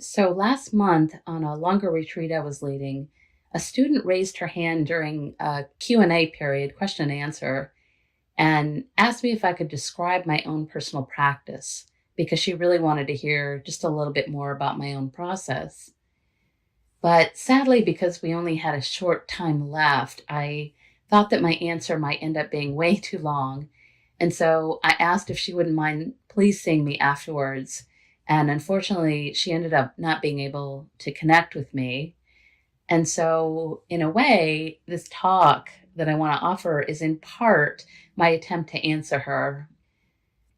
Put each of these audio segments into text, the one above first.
So last month on a longer retreat I was leading, a student raised her hand during a Q&A period, question and answer, and asked me if I could describe my own personal practice because she really wanted to hear just a little bit more about my own process. But sadly, because we only had a short time left, I thought that my answer might end up being way too long. And so I asked if she wouldn't mind please seeing me afterwards. And unfortunately, she ended up not being able to connect with me. And so, in a way, this talk that I want to offer is in part my attempt to answer her.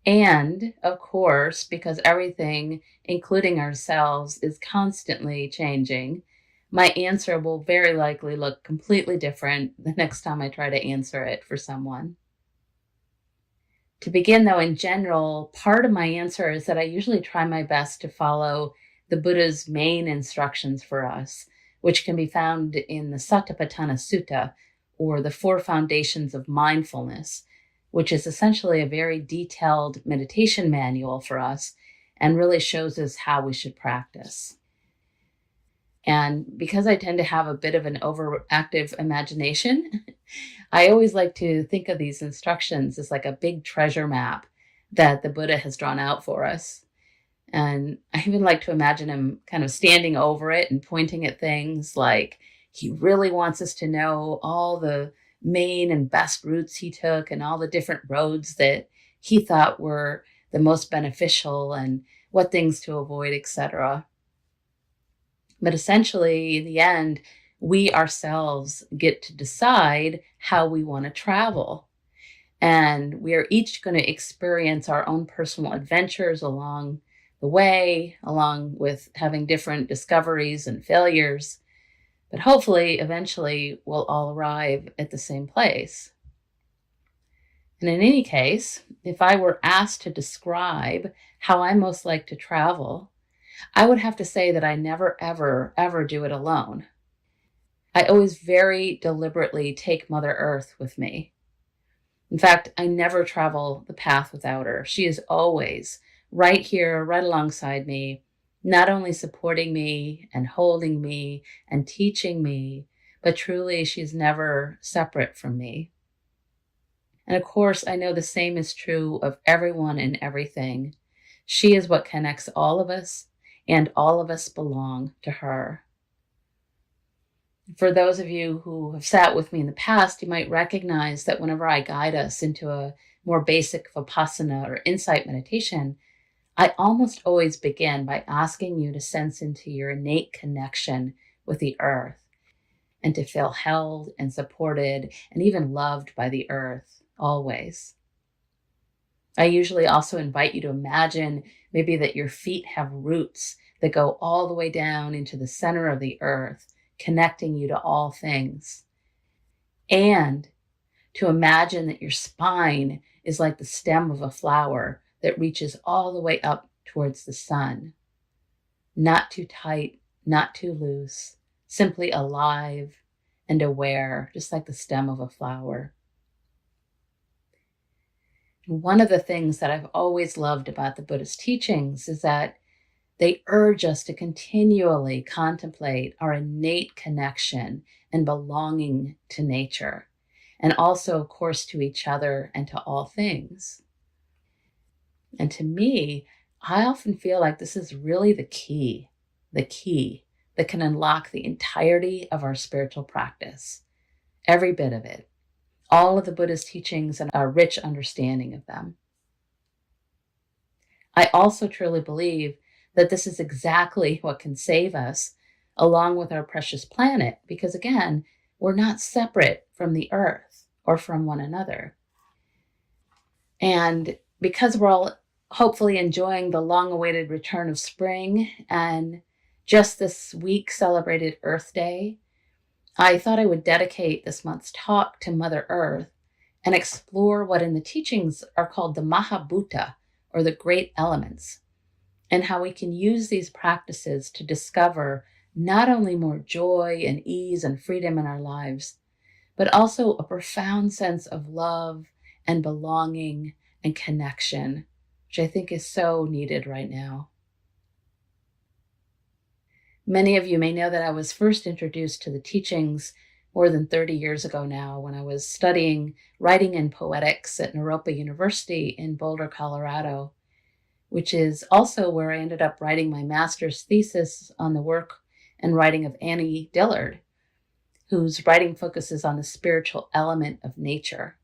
And of course, because everything, including ourselves, is constantly changing, my answer will very likely look completely different the next time I try to answer it for someone. To begin, though, in general, part of my answer is that I usually try my best to follow the Buddha's main instructions for us, which can be found in the Satipatthana Sutta, or the Four Foundations of Mindfulness, which is essentially a very detailed meditation manual for us and really shows us how we should practice. And because I tend to have a bit of an overactive imagination, I always like to think of these instructions as like a big treasure map that the Buddha has drawn out for us. And I even like to imagine him kind of standing over it and pointing at things like he really wants us to know all the main and best routes he took and all the different roads that he thought were the most beneficial and what things to avoid, etc. But essentially, in the end, we ourselves get to decide how we want to travel. And we are each going to experience our own personal adventures along the way, along with having different discoveries and failures. But hopefully, eventually, we'll all arrive at the same place. And in any case, if I were asked to describe how I most like to travel, I would have to say that I never, ever, ever do it alone. I always very deliberately take Mother Earth with me. In fact, I never travel the path without her. She is always right here, right alongside me, not only supporting me and holding me and teaching me, but truly she's never separate from me. And of course, I know the same is true of everyone and everything. She is what connects all of us, and all of us belong to her. For those of you who have sat with me in the past, you might recognize that whenever I guide us into a more basic Vipassana or insight meditation, I almost always begin by asking you to sense into your innate connection with the earth and to feel held and supported and even loved by the earth, always. I usually also invite you to imagine maybe that your feet have roots that go all the way down into the center of the earth, connecting you to all things. And to imagine that your spine is like the stem of a flower that reaches all the way up towards the sun. Not too tight, not too loose, simply alive and aware, just like the stem of a flower. One of the things that I've always loved about the Buddhist teachings is that they urge us to continually contemplate our innate connection and belonging to nature, and also, of course, to each other and to all things. And to me, I often feel like this is really the key that can unlock the entirety of our spiritual practice, every bit of it, all of the Buddhist teachings and our rich understanding of them. I also truly believe that this is exactly what can save us along with our precious planet, because again, we're not separate from the earth or from one another. And because we're all hopefully enjoying the long-awaited return of spring and just this week celebrated Earth Day, I thought I would dedicate this month's talk to Mother Earth and explore what in the teachings are called the Mahabhuta, or the great elements, and how we can use these practices to discover not only more joy and ease and freedom in our lives, but also a profound sense of love and belonging and connection, which I think is so needed right now. Many of you may know that I was first introduced to the teachings more than 30 years ago now when I was studying writing and poetics at Naropa University in Boulder, Colorado, which is also where I ended up writing my master's thesis on the work and writing of Annie Dillard, whose writing focuses on the spiritual element of nature.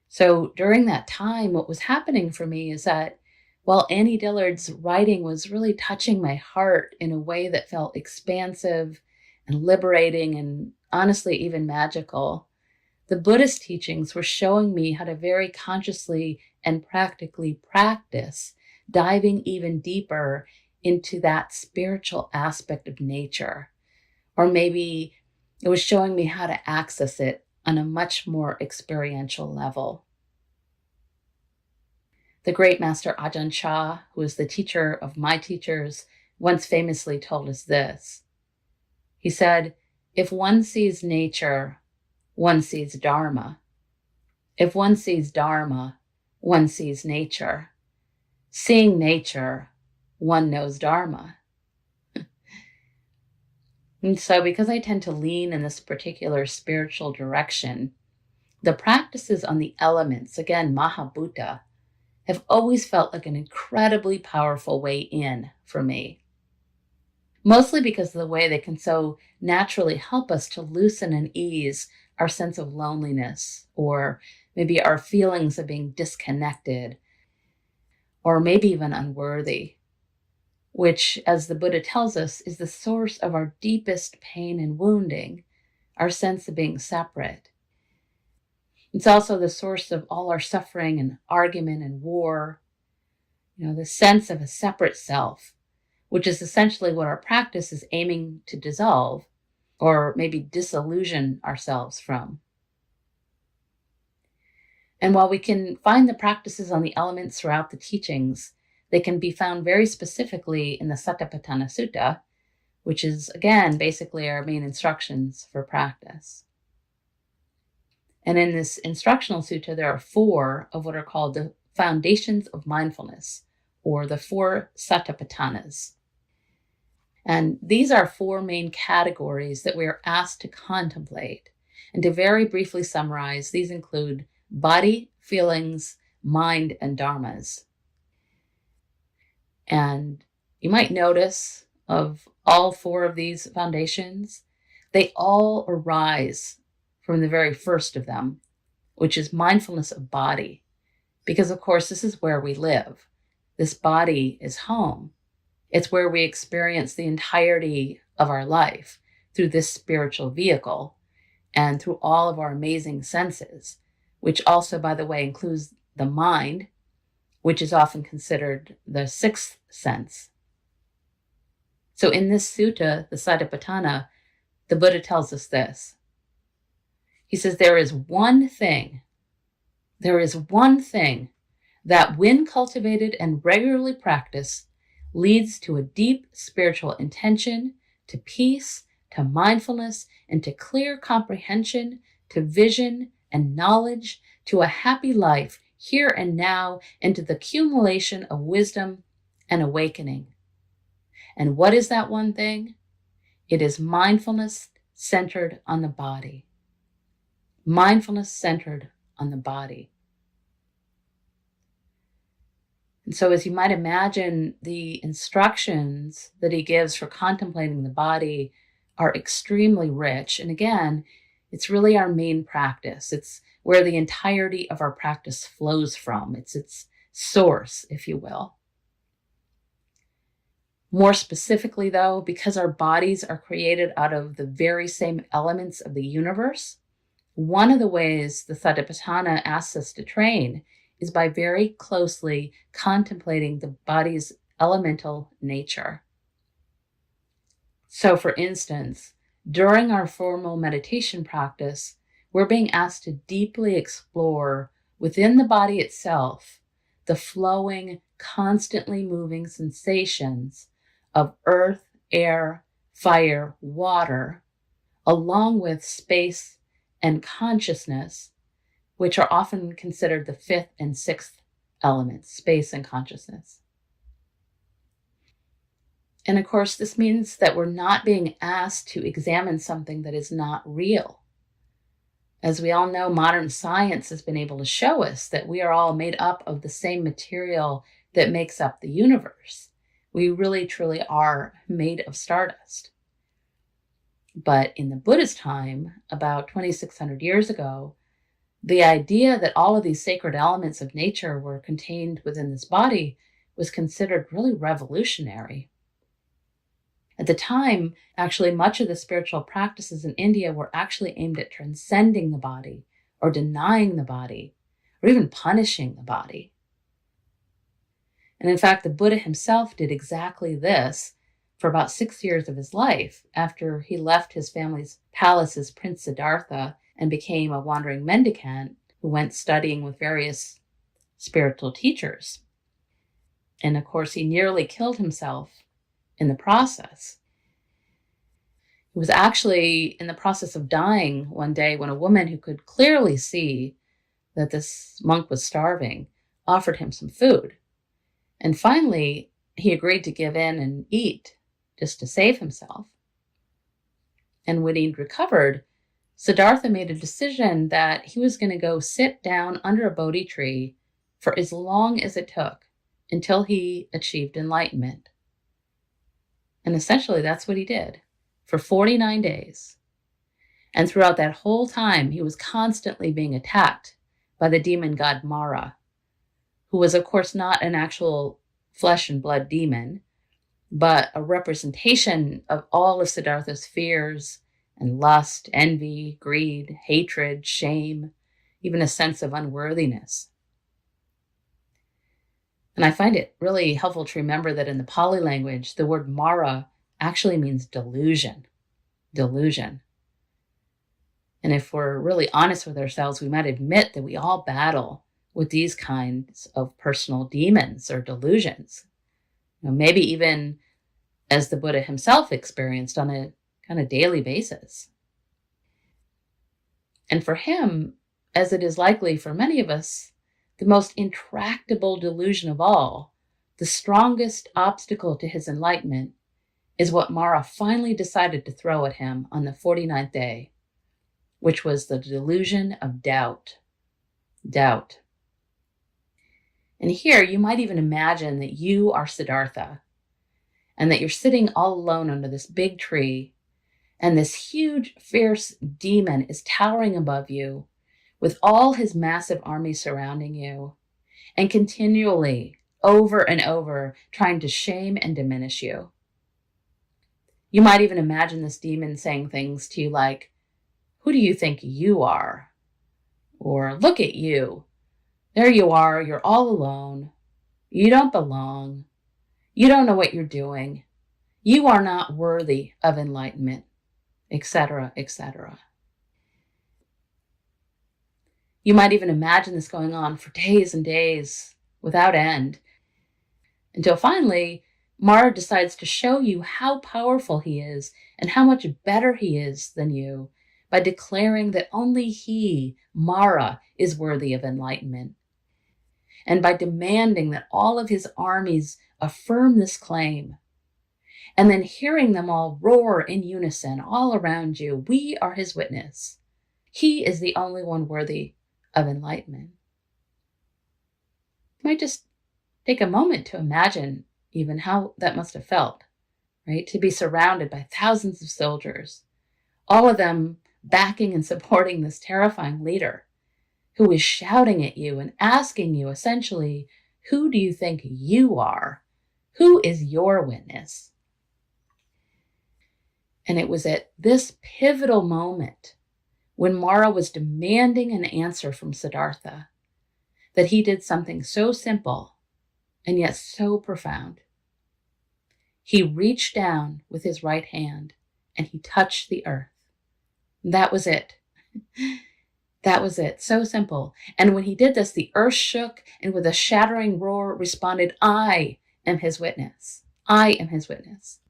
So during that time, what was happening for me is that while Annie Dillard's writing was really touching my heart in a way that felt expansive and liberating and honestly even magical, the Buddhist teachings were showing me how to very consciously and practically practice diving even deeper into that spiritual aspect of nature. Or maybe it was showing me how to access it on a much more experiential level. The great master Ajahn Chah, who is the teacher of my teachers, once famously told us this. He said, "If one sees nature, one sees Dharma. If one sees Dharma, one sees nature. Seeing nature, one knows Dharma." And so because I tend to lean in this particular spiritual direction, the practices on the elements, again, Mahabhuta, have always felt like an incredibly powerful way in for me. Mostly because of the way they can so naturally help us to loosen and ease our sense of loneliness, or maybe our feelings of being disconnected, or maybe even unworthy, which, as the Buddha tells us, is the source of our deepest pain and wounding, our sense of being separate. It's also the source of all our suffering and argument and war, the sense of a separate self, which is essentially what our practice is aiming to dissolve or maybe disillusion ourselves from. And while we can find the practices on the elements throughout the teachings, they can be found very specifically in the Satipatthana Sutta, which is, again, basically our main instructions for practice. And in this instructional sutta, there are 4 of what are called the Foundations of Mindfulness, or the 4 Satipatthanas. And these are 4 main categories that we are asked to contemplate. And to very briefly summarize, these include body, feelings, mind, and dharmas. And you might notice of all 4 of these foundations, they all arise from the very first of them, which is mindfulness of body. Because, of course, this is where we live. This body is home. It's where we experience the entirety of our life through this spiritual vehicle and through all of our amazing senses, which also, by the way, includes the mind, which is often considered the 6th sense. So in this sutta, the Satipatthana, the Buddha tells us this. He says, there is one thing that when cultivated and regularly practiced leads to a deep spiritual intention, to peace, to mindfulness, and to clear comprehension, to vision and knowledge, to a happy life here and now, and to the accumulation of wisdom and awakening. And what is that one thing? It is mindfulness centered on the body. Mindfulness centered on the body. And so as you might imagine, the instructions that he gives for contemplating the body are extremely rich. And again, it's really our main practice. It's where the entirety of our practice flows from. It's its source, if you will. More specifically, though, because our bodies are created out of the very same elements of the universe, one of the ways the Satipatthana asks us to train is by very closely contemplating the body's elemental nature. So, for instance, during our formal meditation practice, we're being asked to deeply explore within the body itself the flowing, constantly moving sensations of earth, air, fire, water, along with space and consciousness, which are often considered the 5th and 6th elements, space and consciousness. And of course, this means that we're not being asked to examine something that is not real. As we all know, modern science has been able to show us that we are all made up of the same material that makes up the universe. We really, truly are made of stardust. But in the Buddhist time, about 2,600 years ago, the idea that all of these sacred elements of nature were contained within this body was considered really revolutionary. At the time, actually, much of the spiritual practices in India were actually aimed at transcending the body, or denying the body, or even punishing the body. And in fact, the Buddha himself did exactly this for about 6 years of his life after he left his family's palace as Prince Siddhartha and became a wandering mendicant who went studying with various spiritual teachers. And of course, he nearly killed himself in the process. He was actually in the process of dying one day when a woman who could clearly see that this monk was starving offered him some food. And finally, he agreed to give in and eat just to save himself. And when he'd recovered, Siddhartha made a decision that he was going to go sit down under a Bodhi tree for as long as it took until he achieved enlightenment. And essentially, that's what he did for 49 days. And throughout that whole time, he was constantly being attacked by the demon god Mara, who was, of course, not an actual flesh and blood demon, but a representation of all of Siddhartha's fears and lust, envy, greed, hatred, shame, even a sense of unworthiness. And I find it really helpful to remember that in the Pali language, the word Mara actually means delusion. Delusion. And if we're really honest with ourselves, we might admit that we all battle with these kinds of personal demons or delusions. Maybe even as the Buddha himself experienced on a kind of daily basis. And for him, as it is likely for many of us, the most intractable delusion of all, the strongest obstacle to his enlightenment, is what Mara finally decided to throw at him on the 49th day, which was the delusion of doubt. Doubt. And here you might even imagine that you are Siddhartha and that you're sitting all alone under this big tree, and this huge, fierce demon is towering above you with all his massive army surrounding you and continually, over and over, trying to shame and diminish you. You might even imagine this demon saying things to you like, "Who do you think you are?" Or, "Look at you. There you are, you're all alone. You don't belong. You don't know what you're doing. You are not worthy of enlightenment," etc., etc. You might even imagine this going on for days and days without end, until finally Mara decides to show you how powerful he is and how much better he is than you by declaring that only he, Mara, is worthy of enlightenment, and by demanding that all of his armies affirm this claim, and then hearing them all roar in unison all around you, "We are his witness. He is the only one worthy of enlightenment." You might just take a moment to imagine even how that must have felt, right? To be surrounded by thousands of soldiers, all of them backing and supporting this terrifying leader who is shouting at you and asking you essentially, "Who do you think you are? Who is your witness?" And it was at this pivotal moment when Mara was demanding an answer from Siddhartha that he did something so simple and yet so profound. He reached down with his right hand and he touched the earth. That was it. That was it. So simple. And when he did this, the earth shook and with a shattering roar responded, "I am his witness. I am his witness."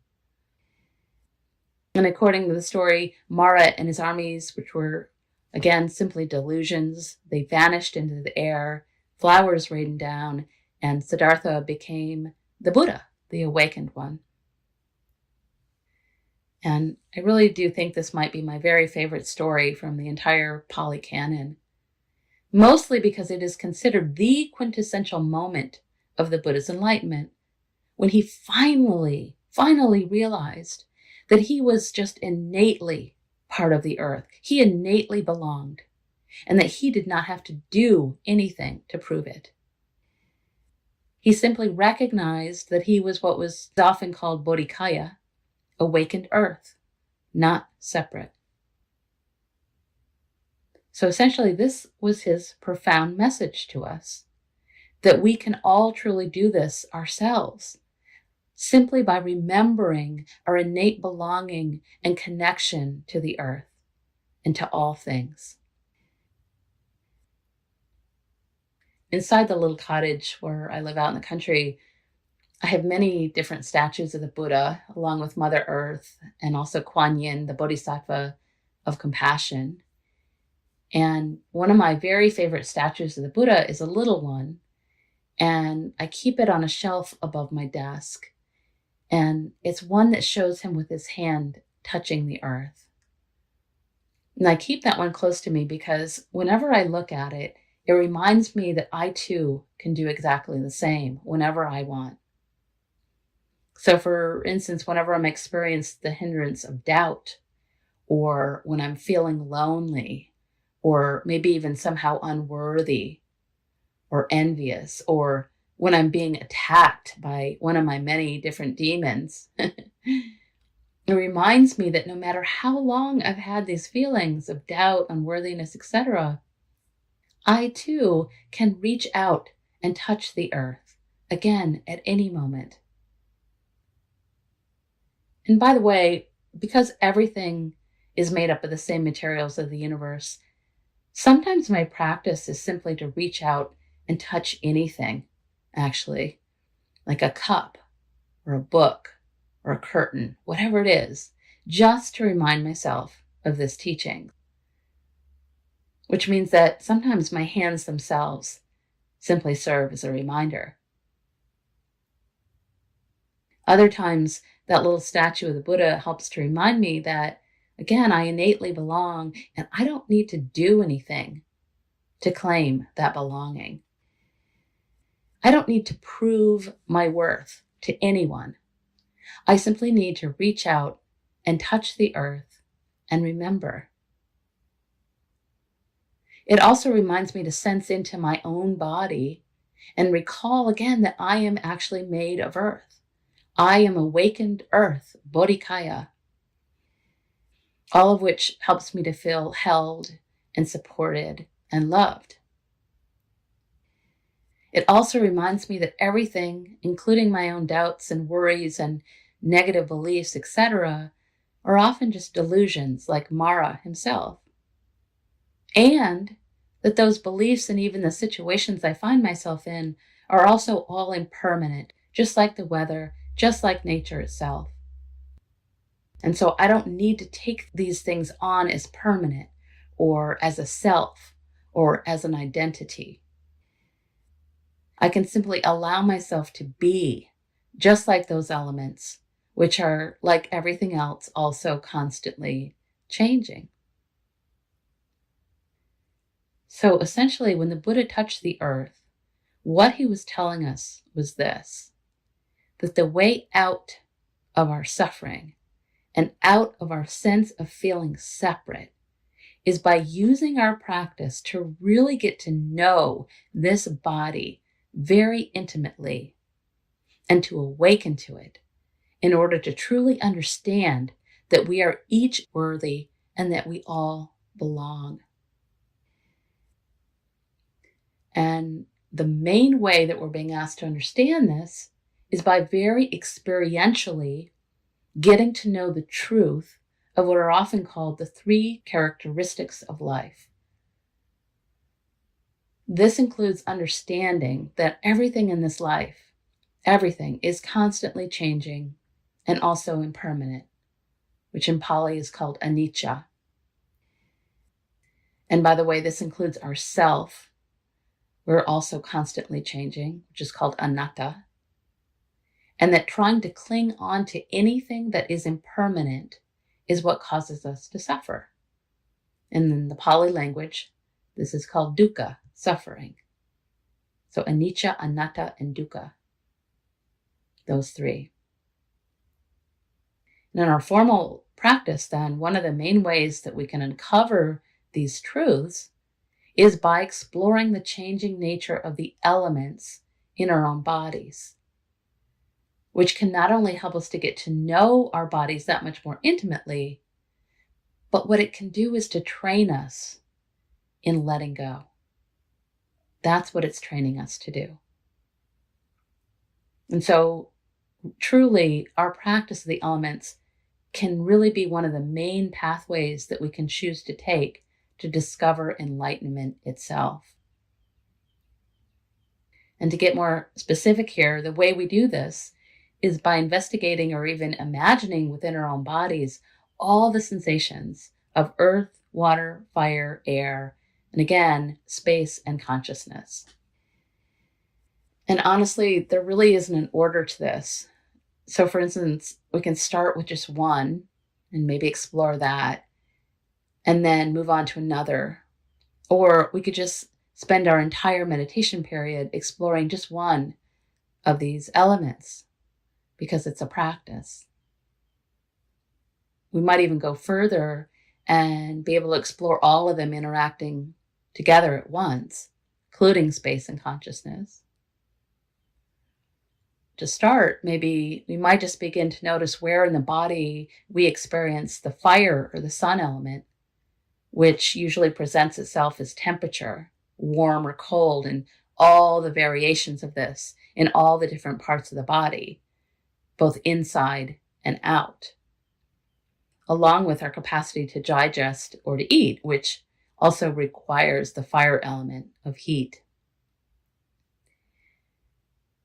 And according to the story, Mara and his armies, which were, again, simply delusions, they vanished into the air, flowers rained down, and Siddhartha became the Buddha, the awakened one. And I really do think this might be my very favorite story from the entire Pali Canon, mostly because it is considered the quintessential moment of the Buddha's enlightenment, when he finally realized that he was just innately part of the earth. He innately belonged, and that he did not have to do anything to prove it. He simply recognized that he was what was often called Bodhikaya, awakened earth, not separate. So essentially, this was his profound message to us, that we can all truly do this ourselves, simply by remembering our innate belonging and connection to the earth and to all things. Inside the little cottage where I live out in the country, I have many different statues of the Buddha, along with Mother Earth, and also Kuan Yin, the Bodhisattva of compassion. And one of my very favorite statues of the Buddha is a little one, and I keep it on a shelf above my desk. And it's one that shows him with his hand touching the earth. And I keep that one close to me because whenever I look at it, it reminds me that I too can do exactly the same whenever I want. So for instance, whenever I'm experiencing the hindrance of doubt, or when I'm feeling lonely, or maybe even somehow unworthy or envious, or when I'm being attacked by one of my many different demons, it reminds me that no matter how long I've had these feelings of doubt, unworthiness, etc., I too can reach out and touch the earth again at any moment. And by the way, because everything is made up of the same materials of the universe, sometimes my practice is simply to reach out and touch anything, actually, like a cup or a book or a curtain, whatever it is, just to remind myself of this teaching. Which means that sometimes my hands themselves simply serve as a reminder. Other times, that little statue of the Buddha helps to remind me that, again, I innately belong and I don't need to do anything to claim that belonging. I don't need to prove my worth to anyone. I simply need to reach out and touch the earth and remember. It also reminds me to sense into my own body and recall again that I am actually made of earth. I am awakened earth, Bodhikaya, all of which helps me to feel held and supported and loved. It also reminds me that everything, including my own doubts and worries and negative beliefs, etc., are often just delusions like Mara himself. And that those beliefs and even the situations I find myself in are also all impermanent, just like the weather, just like nature itself. And so I don't need to take these things on as permanent or as a self or as an identity. I can simply allow myself to be just like those elements, which are, like everything else, also constantly changing. So essentially, when the Buddha touched the earth, what he was telling us was this, that the way out of our suffering and out of our sense of feeling separate is by using our practice to really get to know this body very intimately and to awaken to it in order to truly understand that we are each worthy and that we all belong. And the main way that we're being asked to understand this is by very experientially getting to know the truth of what are often called the 3 characteristics of life. This includes understanding that everything in this life, everything is constantly changing and also impermanent, which in Pali is called anicca. And by the way, this includes our self. We're also constantly changing, which is called anatta. And that trying to cling on to anything that is impermanent is what causes us to suffer. In the Pali language, this is called dukkha, suffering. So anicca, anatta, and dukkha, those three. And in our formal practice, then, one of the main ways that we can uncover these truths is by exploring the changing nature of the elements in our own bodies, which can not only help us to get to know our bodies that much more intimately, but what it can do is to train us in letting go. That's what it's training us to do. And so truly, our practice of the elements can really be one of the main pathways that we can choose to take to discover enlightenment itself. And to get more specific here, the way we do this is by investigating or even imagining within our own bodies all the sensations of earth, water, fire, air, and again, space and consciousness. And honestly, there really isn't an order to this. So for instance, we can start with just one and maybe explore that and then move on to another. Or we could just spend our entire meditation period exploring just one of these elements because it's a practice. We might even go further and be able to explore all of them interacting together at once, including space and consciousness. To start, maybe we might just begin to notice where in the body we experience the fire or the sun element, which usually presents itself as temperature, warm or cold, and all the variations of this in all the different parts of the body, both inside and out, along with our capacity to digest or to eat, which also requires the fire element of heat.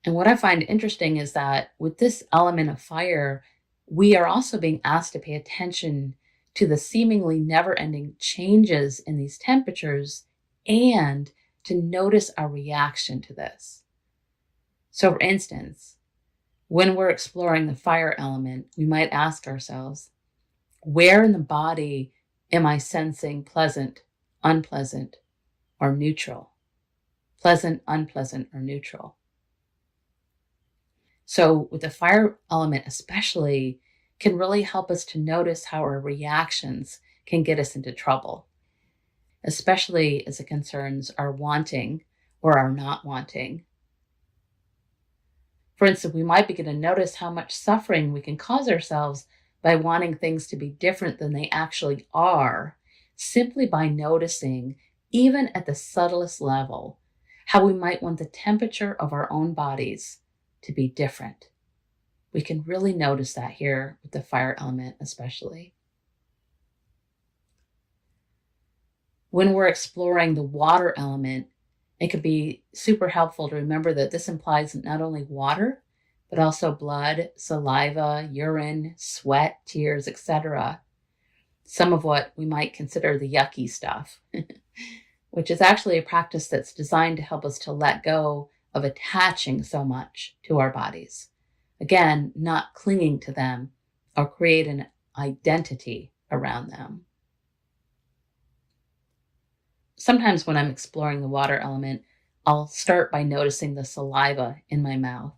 And what I find interesting is that with this element of fire, we are also being asked to pay attention to the seemingly never-ending changes in these temperatures and to notice our reaction to this. So for instance, when we're exploring the fire element, we might ask ourselves, where in the body am I sensing pleasant, unpleasant, or neutral? Pleasant, unpleasant, or neutral. So with the fire element especially, can really help us to notice how our reactions can get us into trouble, especially as it concerns our wanting or our not wanting. For instance, we might begin to notice how much suffering we can cause ourselves by wanting things to be different than they actually are, simply by noticing, even at the subtlest level, how we might want the temperature of our own bodies to be different. We can really notice that here with the fire element especially. When we're exploring the water element, it can be super helpful to remember that this implies not only water, but also blood, saliva, urine, sweat, tears, etc. Some of what we might consider the yucky stuff, which is actually a practice that's designed to help us to let go of attaching so much to our bodies. Again, not clinging to them or create an identity around them. Sometimes when I'm exploring the water element, I'll start by noticing the saliva in my mouth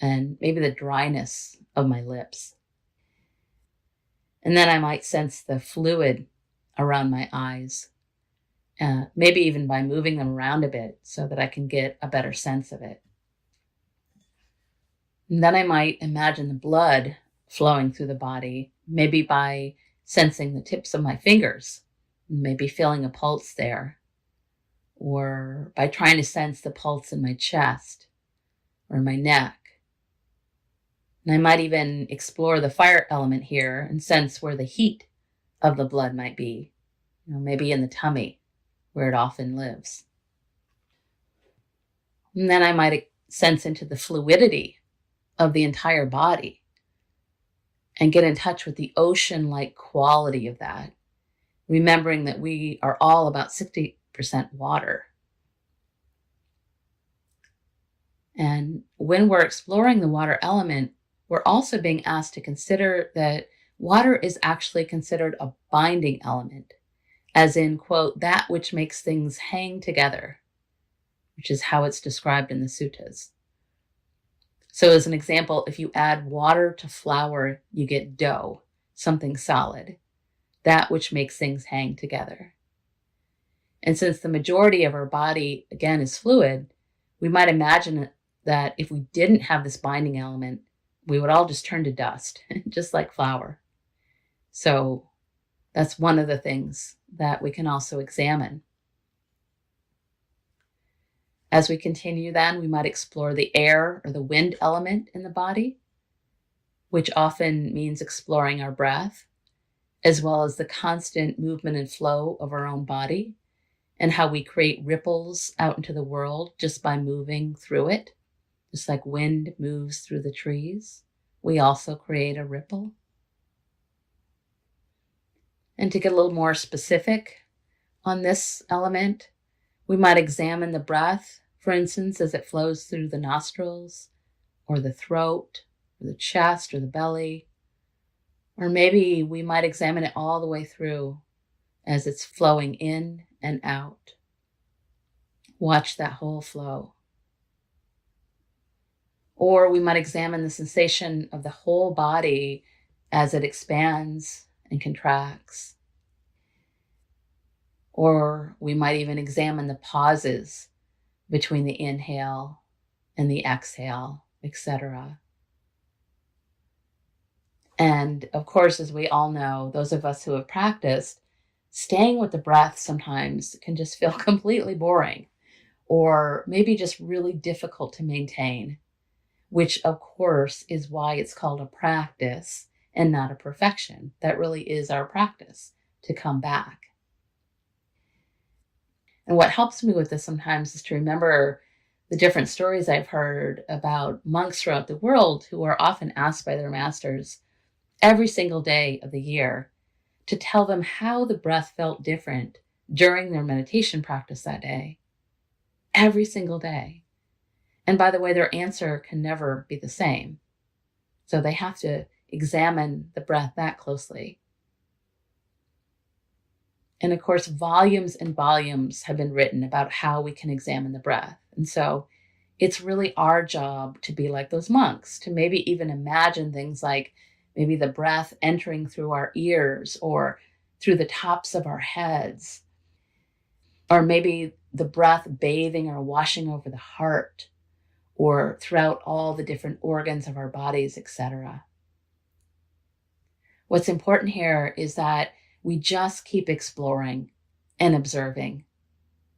and maybe the dryness of my lips. And then I might sense the fluid around my eyes, maybe even by moving them around a bit so that I can get a better sense of it. And then I might imagine the blood flowing through the body, maybe by sensing the tips of my fingers, maybe feeling a pulse there, or by trying to sense the pulse in my chest or my neck. And I might even explore the fire element here and sense where the heat of the blood might be, maybe in the tummy where it often lives. And then I might sense into the fluidity of the entire body and get in touch with the ocean-like quality of that, remembering that we are all about 60% water. And when we're exploring the water element, we're also being asked to consider that water is actually considered a binding element, as in, quote, that which makes things hang together, which is how it's described in the suttas. So as an example, if you add water to flour, you get dough, something solid, that which makes things hang together. And since the majority of our body, again, is fluid, we might imagine that if we didn't have this binding element, we would all just turn to dust, just like flour. So that's one of the things that we can also examine. As we continue then, we might explore the air or the wind element in the body, which often means exploring our breath, as well as the constant movement and flow of our own body, and how we create ripples out into the world just by moving through it. Just like wind moves through the trees, we also create a ripple. And to get a little more specific on this element, we might examine the breath, for instance, as it flows through the nostrils, or the throat, or the chest, or the belly. Or maybe we might examine it all the way through as it's flowing in and out. Watch that whole flow. Or we might examine the sensation of the whole body as it expands and contracts. Or we might even examine the pauses between the inhale and the exhale, etc. And of course, as we all know, those of us who have practiced, staying with the breath sometimes can just feel completely boring, or maybe just really difficult to maintain, which of course is why it's called a practice and not a perfection. That really is our practice, to come back. And what helps me with this sometimes is to remember the different stories I've heard about monks throughout the world who are often asked by their masters every single day of the year to tell them how the breath felt different during their meditation practice that day. Every single day. And by the way, their answer can never be the same. So they have to examine the breath that closely. And of course, volumes and volumes have been written about how we can examine the breath. And so it's really our job to be like those monks, to maybe even imagine things like maybe the breath entering through our ears or through the tops of our heads, or maybe the breath bathing or washing over the heart or throughout all the different organs of our bodies, etc. What's important here is that we just keep exploring and observing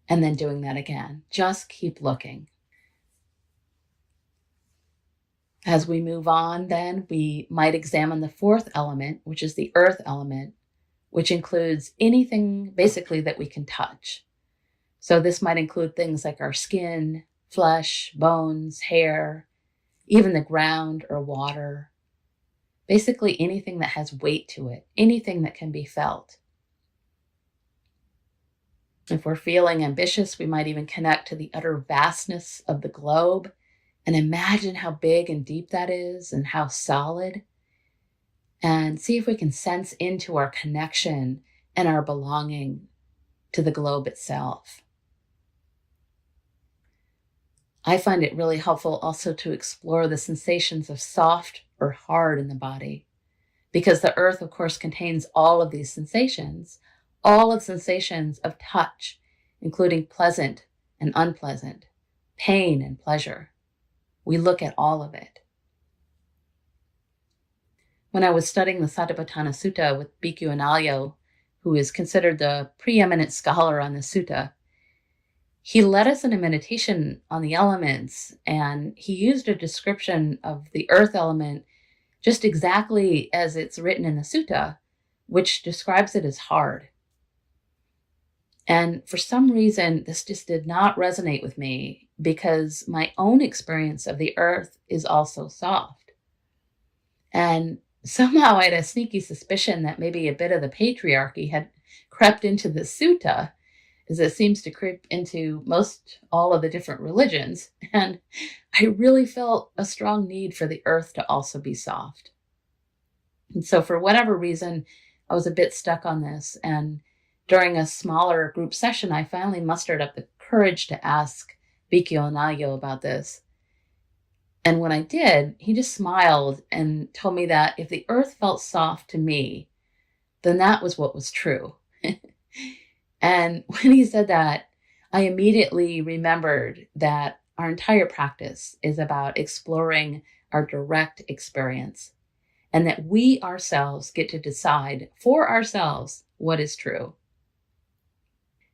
and then doing that again. Just keep looking. As we move on, then, we might examine the fourth element, which is the earth element, which includes anything basically that we can touch. So this might include things like our skin, flesh, bones, hair, even the ground or water. Basically anything that has weight to it, anything that can be felt. If we're feeling ambitious, we might even connect to the utter vastness of the globe and imagine how big and deep that is and how solid, and see if we can sense into our connection and our belonging to the globe itself. I find it really helpful also to explore the sensations of soft or hard in the body, because the earth, of course, contains all of these sensations, all of the sensations of touch, including pleasant and unpleasant, pain and pleasure. We look at all of it. When I was studying the Satipatthana Sutta with Bhikkhu Analayo, who is considered the preeminent scholar on the sutta, he led us in a meditation on the elements, and he used a description of the earth element just exactly as it's written in the sutta, which describes it as hard. And for some reason, this just did not resonate with me because my own experience of the earth is also soft. And somehow I had a sneaky suspicion that maybe a bit of the patriarchy had crept into the sutta, as it seems to creep into most all of the different religions. And I really felt a strong need for the earth to also be soft. And so for whatever reason, I was a bit stuck on this. And during a smaller group session, I finally mustered up the courage to ask Bikyo Onagyo about this. And when I did, he just smiled and told me that if the earth felt soft to me, then that was what was true. And when he said that, I immediately remembered that our entire practice is about exploring our direct experience, and that we ourselves get to decide for ourselves what is true.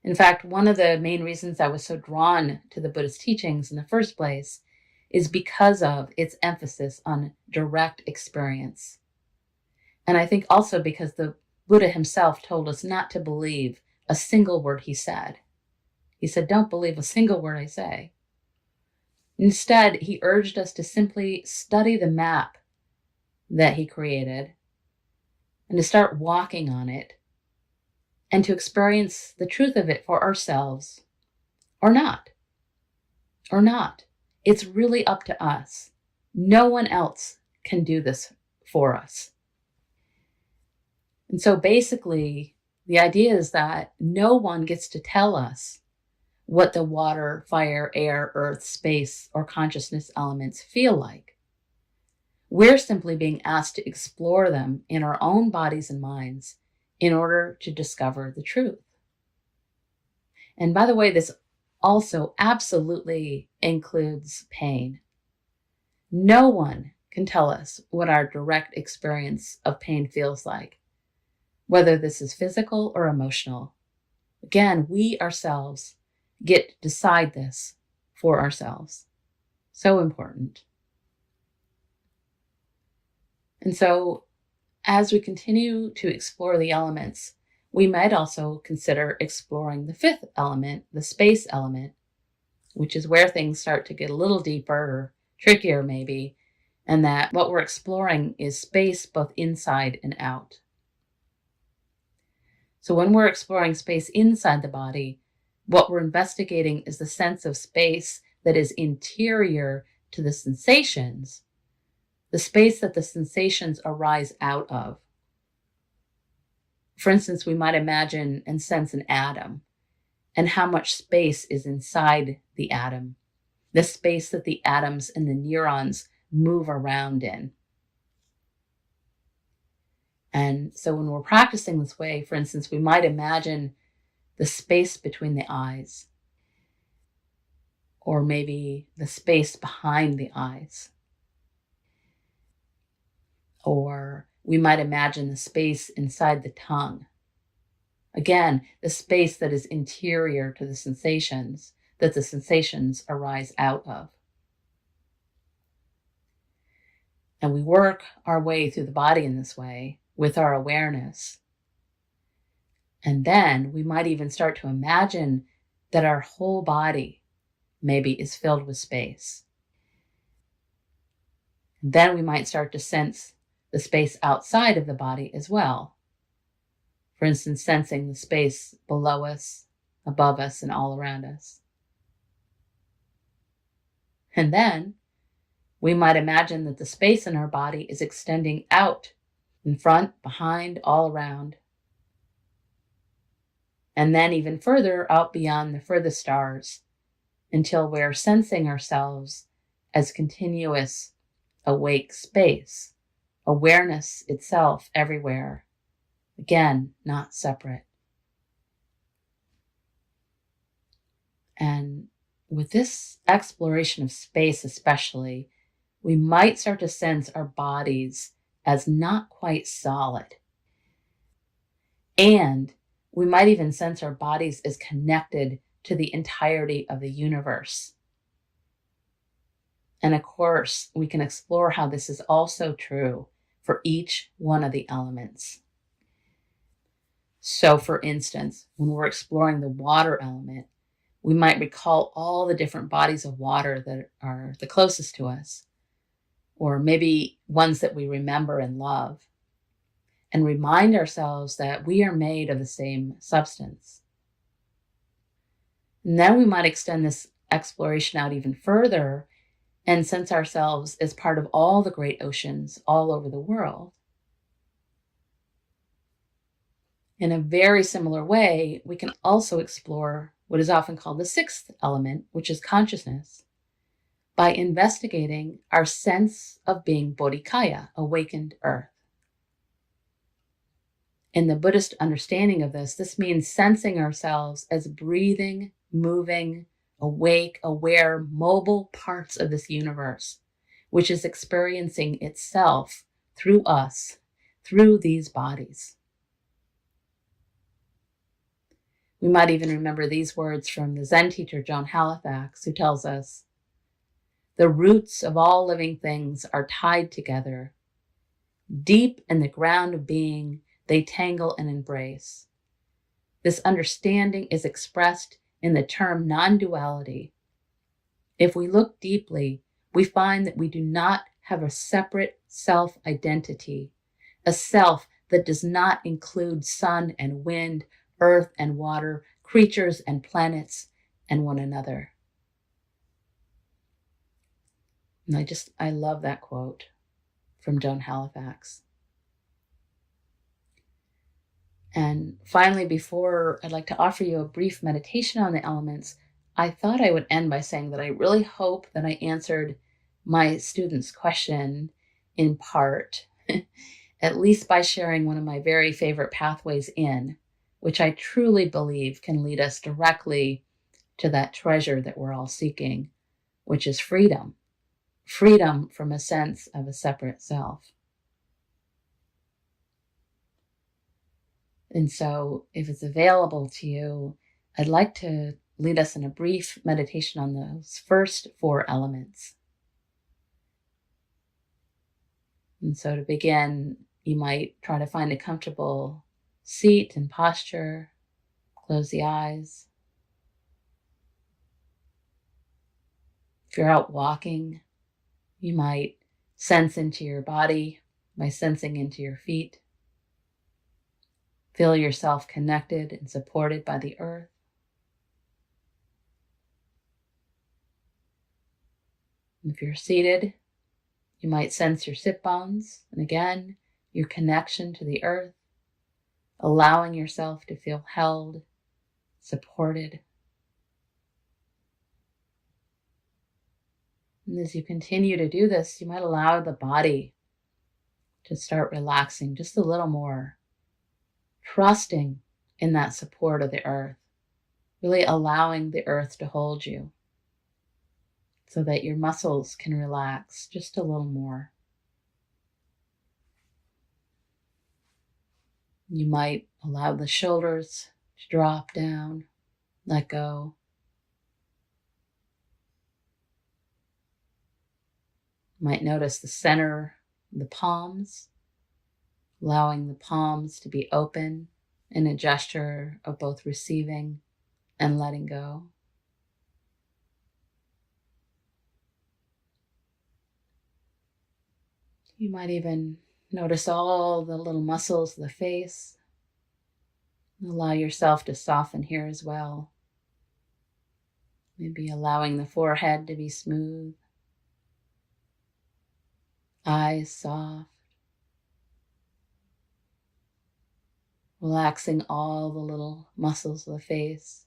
In fact, one of the main reasons I was so drawn to the Buddhist teachings in the first place is because of its emphasis on direct experience. And I think also because the Buddha himself told us not to believe a single word he said. He said, don't believe a single word I say. Instead, he urged us to simply study the map that he created and to start walking on it and to experience the truth of it for ourselves or not. Or not. It's really up to us. No one else can do this for us. And so basically, the idea is that no one gets to tell us what the water, fire, air, earth, space, or consciousness elements feel like. We're simply being asked to explore them in our own bodies and minds in order to discover the truth. And by the way, this also absolutely includes pain. No one can tell us what our direct experience of pain feels like, whether this is physical or emotional. Again, we ourselves get to decide this for ourselves. So important. And so, as we continue to explore the elements, we might also consider exploring the fifth element, the space element, which is where things start to get a little deeper or trickier maybe, and that what we're exploring is space both inside and out. So when we're exploring space inside the body, what we're investigating is the sense of space that is interior to the sensations, the space that the sensations arise out of. For instance, we might imagine and sense an atom and how much space is inside the atom, the space that the atoms and the neurons move around in. And so when we're practicing this way, for instance, we might imagine the space between the eyes, or maybe the space behind the eyes. Or we might imagine the space inside the tongue. Again, the space that is interior to the sensations, that the sensations arise out of. And we work our way through the body in this way with our awareness. And then we might even start to imagine that our whole body maybe is filled with space. And then we might start to sense the space outside of the body as well. For instance, sensing the space below us, above us, and all around us. And then we might imagine that the space in our body is extending out, in front, behind, all around. And then even further out beyond the furthest stars, until we're sensing ourselves as continuous, awake space, awareness itself everywhere. Again, not separate. And with this exploration of space especially, we might start to sense our bodies as not quite solid. And we might even sense our bodies as connected to the entirety of the universe. And of course, we can explore how this is also true for each one of the elements. So for instance, when we're exploring the water element, we might recall all the different bodies of water that are the closest to us, or maybe ones that we remember and love, and remind ourselves that we are made of the same substance. And then we might extend this exploration out even further and sense ourselves as part of all the great oceans all over the world. In a very similar way, we can also explore what is often called the sixth element, which is consciousness, by investigating our sense of being Bodhikaya, awakened earth. In the Buddhist understanding of this means sensing ourselves as breathing, moving, awake, aware, mobile parts of this universe, which is experiencing itself through us, through these bodies. We might even remember these words from the Zen teacher John Halifax, who tells us, "The roots of all living things are tied together. Deep in the ground of being, they tangle and embrace. This understanding is expressed in the term non-duality. If we look deeply, we find that we do not have a separate self-identity, a self that does not include sun and wind, earth and water, creatures and planets, and one another." And I love that quote from John Halifax. And finally, before I'd like to offer you a brief meditation on the elements, I thought I would end by saying that I really hope that I answered my students' question in part, at least by sharing one of my very favorite pathways in, which I truly believe can lead us directly to that treasure that we're all seeking, which is freedom. Freedom from a sense of a separate self. And so if it's available to you, I'd like to lead us in a brief meditation on those first four elements. And so to begin, you might try to find a comfortable seat and posture, close the eyes. If you're out walking, you might sense into your body by sensing into your feet. Feel yourself connected and supported by the earth. And if you're seated, you might sense your sit bones, and again, your connection to the earth, allowing yourself to feel held, supported. And as you continue to do this, you might allow the body to start relaxing just a little more, trusting in that support of the earth, really allowing the earth to hold you so that your muscles can relax just a little more. You might allow the shoulders to drop down, let go. You might notice the center of the palms, allowing the palms to be open in a gesture of both receiving and letting go. You might even notice all the little muscles of the face. Allow yourself to soften here as well. Maybe allowing the forehead to be smooth, eyes soft, relaxing all the little muscles of the face.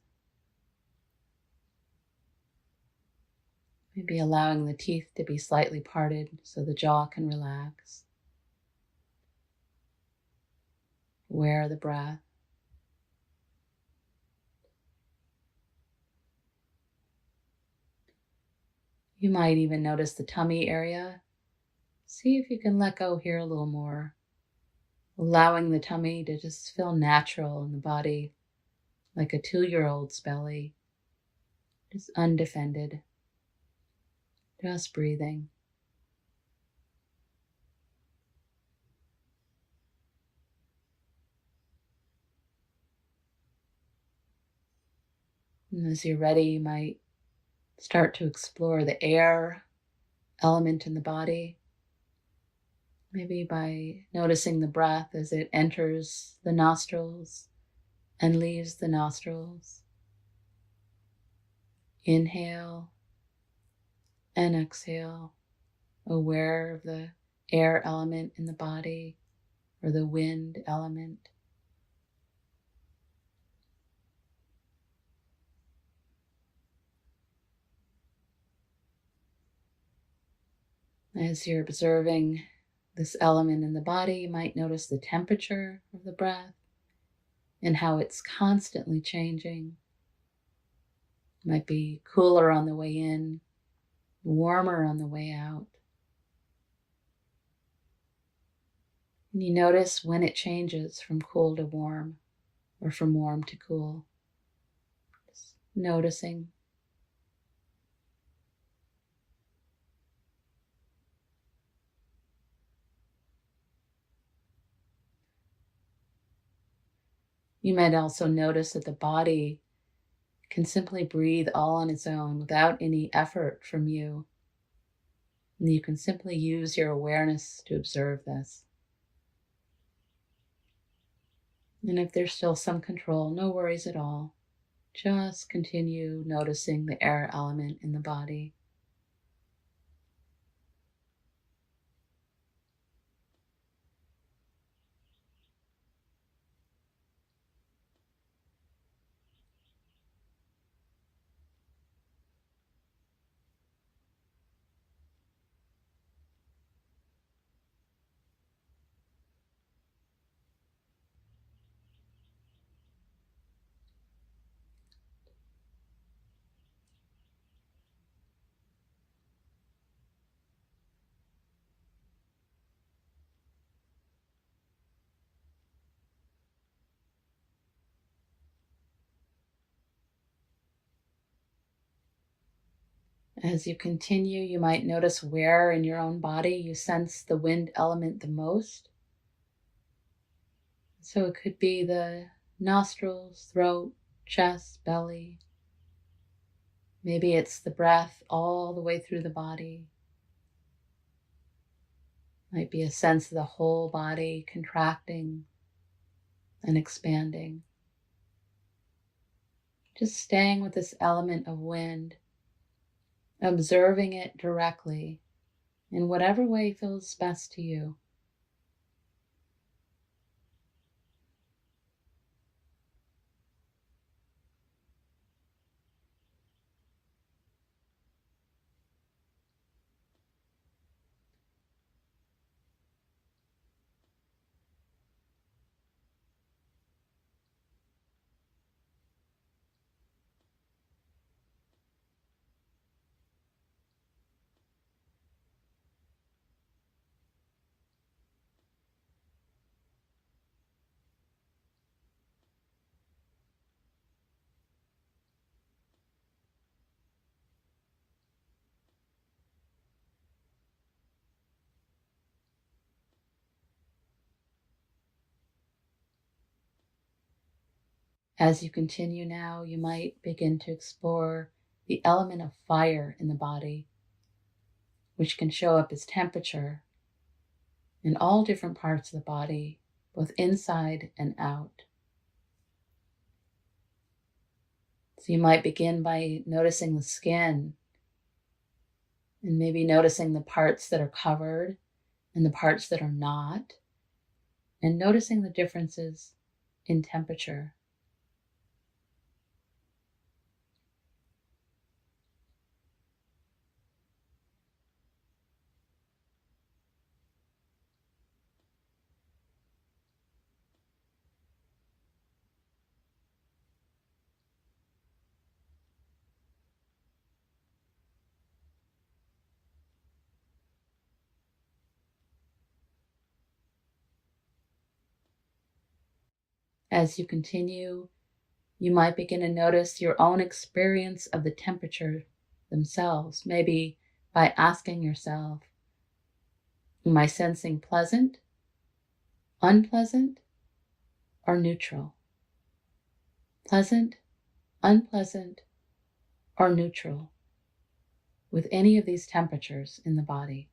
Maybe allowing the teeth to be slightly parted so the jaw can relax. Aware of the breath. You might even notice the tummy area. See if you can let go here a little more, allowing the tummy to just feel natural in the body, like a 2-year-old's belly, just undefended, just breathing. And as you're ready, you might start to explore the air element in the body. Maybe by noticing the breath as it enters the nostrils and leaves the nostrils. Inhale and exhale, aware of the air element in the body or the wind element. As you're observing this element in the body, you might notice the temperature of the breath and how it's constantly changing. It might be cooler on the way in, warmer on the way out. And you notice when it changes from cool to warm or from warm to cool. Just noticing. You might also notice that the body can simply breathe all on its own without any effort from you. And you can simply use your awareness to observe this. And if there's still some control, no worries at all. Just continue noticing the air element in the body. As you continue, you might notice where in your own body you sense the wind element the most. So it could be the nostrils, throat, chest, belly. Maybe it's the breath all the way through the body. Might be a sense of the whole body contracting and expanding. Just staying with this element of wind, observing it directly in whatever way feels best to you. As you continue now, you might begin to explore the element of fire in the body, which can show up as temperature in all different parts of the body, both inside and out. So you might begin by noticing the skin and maybe noticing the parts that are covered and the parts that are not, and noticing the differences in temperature. As you continue, you might begin to notice your own experience of the temperature themselves, maybe by asking yourself, am I sensing pleasant, unpleasant, or neutral? Pleasant, unpleasant, or neutral with any of these temperatures in the body.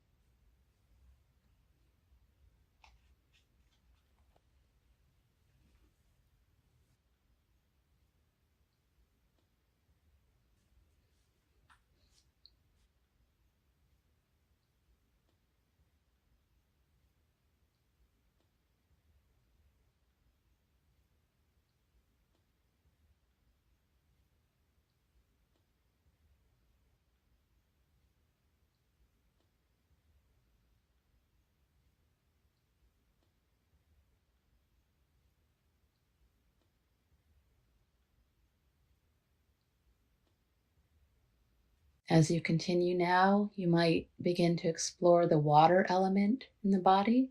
As you continue now, you might begin to explore the water element in the body.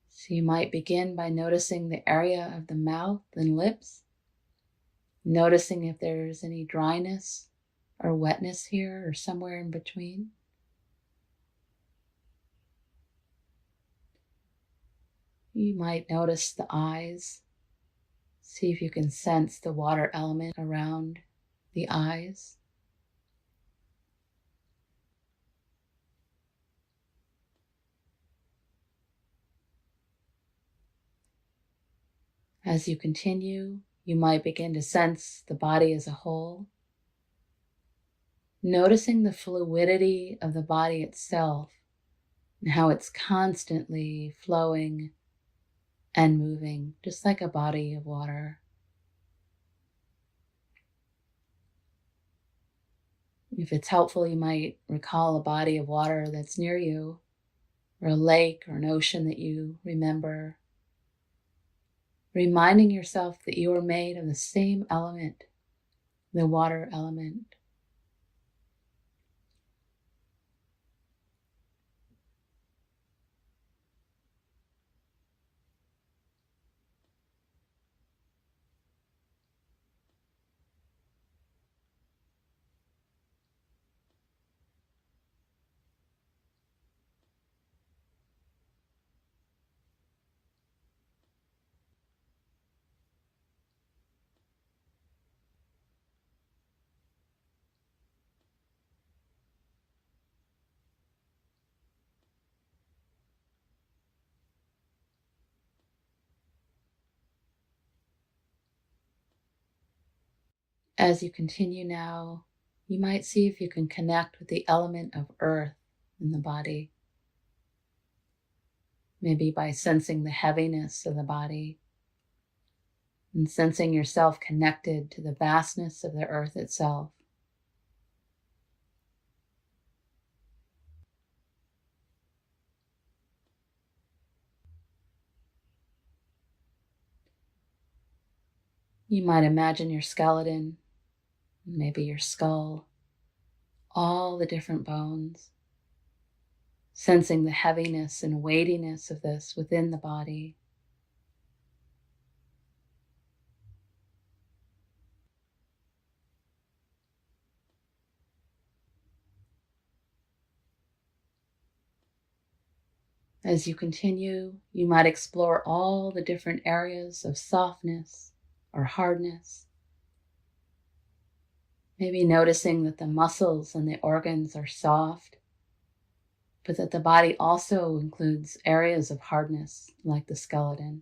So you might begin by noticing the area of the mouth and lips, noticing if there's any dryness or wetness here or somewhere in between. You might notice the eyes. See if you can sense the water element around the eyes. As you continue, you might begin to sense the body as a whole, noticing the fluidity of the body itself and how it's constantly flowing and moving, just like a body of water. If it's helpful, you might recall a body of water that's near you, or a lake or an ocean that you remember, reminding yourself that you are made of the same element, the water element. As you continue now, you might see if you can connect with the element of earth in the body, maybe by sensing the heaviness of the body and sensing yourself connected to the vastness of the earth itself. You might imagine your skeleton, maybe your skull, all the different bones, sensing the heaviness and weightiness of this within the body. As you continue, you might explore all the different areas of softness or hardness. Maybe noticing that the muscles and the organs are soft, but that the body also includes areas of hardness, like the skeleton.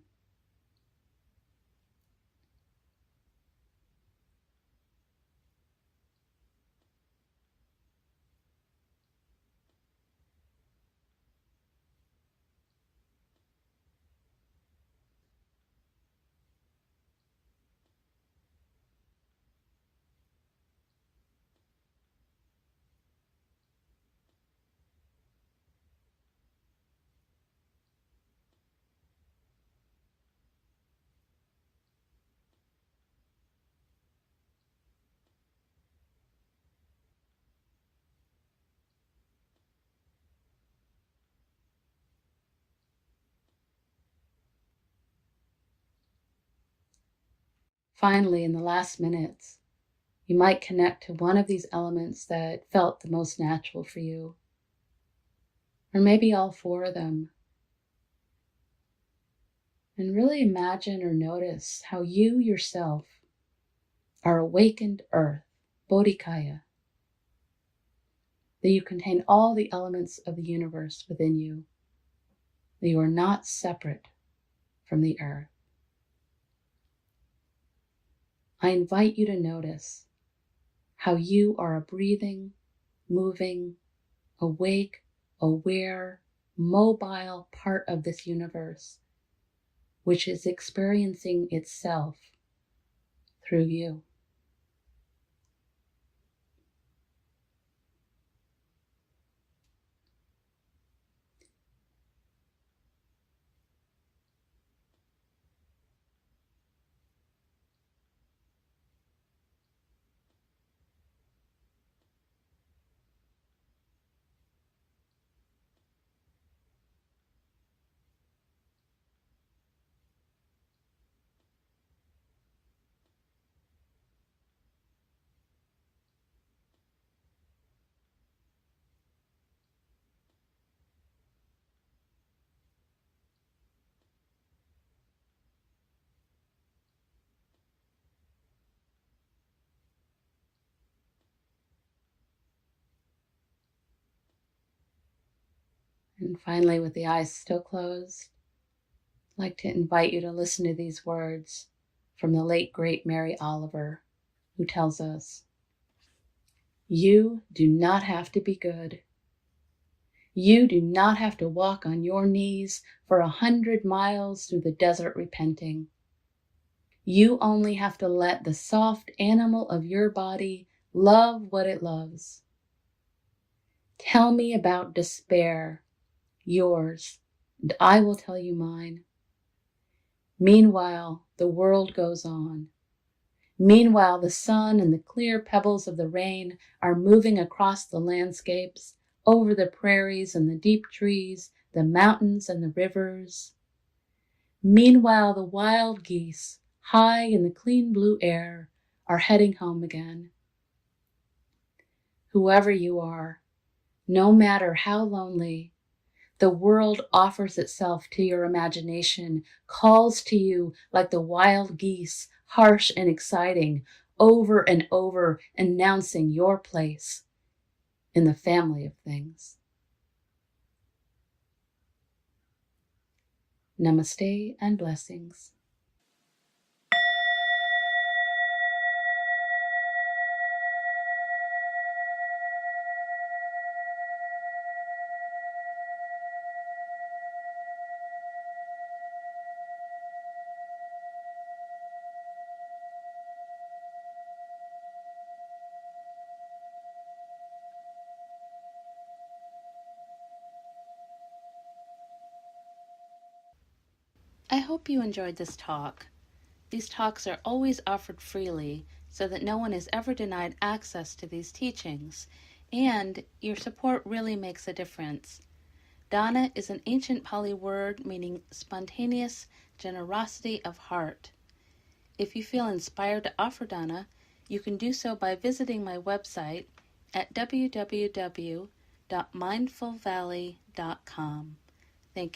Finally, in the last minutes, you might connect to one of these elements that felt the most natural for you, or maybe all four of them. And really imagine or notice how you yourself are awakened earth, Bodhikaya, that you contain all the elements of the universe within you, that you are not separate from the earth. I invite you to notice how you are a breathing, moving, awake, aware, mobile part of this universe, which is experiencing itself through you. And finally, with the eyes still closed, I'd like to invite you to listen to these words from the late, great Mary Oliver, who tells us, "You do not have to be good. You do not have to walk on your knees for 100 miles through the desert repenting. You only have to let the soft animal of your body love what it loves. Tell me about despair, yours, and I will tell you mine. Meanwhile, the world goes on. Meanwhile, the sun and the clear pebbles of the rain are moving across the landscapes, over the prairies and the deep trees, the mountains and the rivers. Meanwhile, the wild geese, high in the clean blue air, are heading home again. Whoever you are, no matter how lonely, the world offers itself to your imagination, calls to you like the wild geese, harsh and exciting, over and over, announcing your place in the family of things." Namaste and blessings. I hope you enjoyed this talk. These talks are always offered freely so that no one is ever denied access to these teachings, and your support really makes a difference. Dana is an ancient Pali word meaning spontaneous generosity of heart. If you feel inspired to offer dana, you can do so by visiting my website at www.mindfulvalley.com. Thank you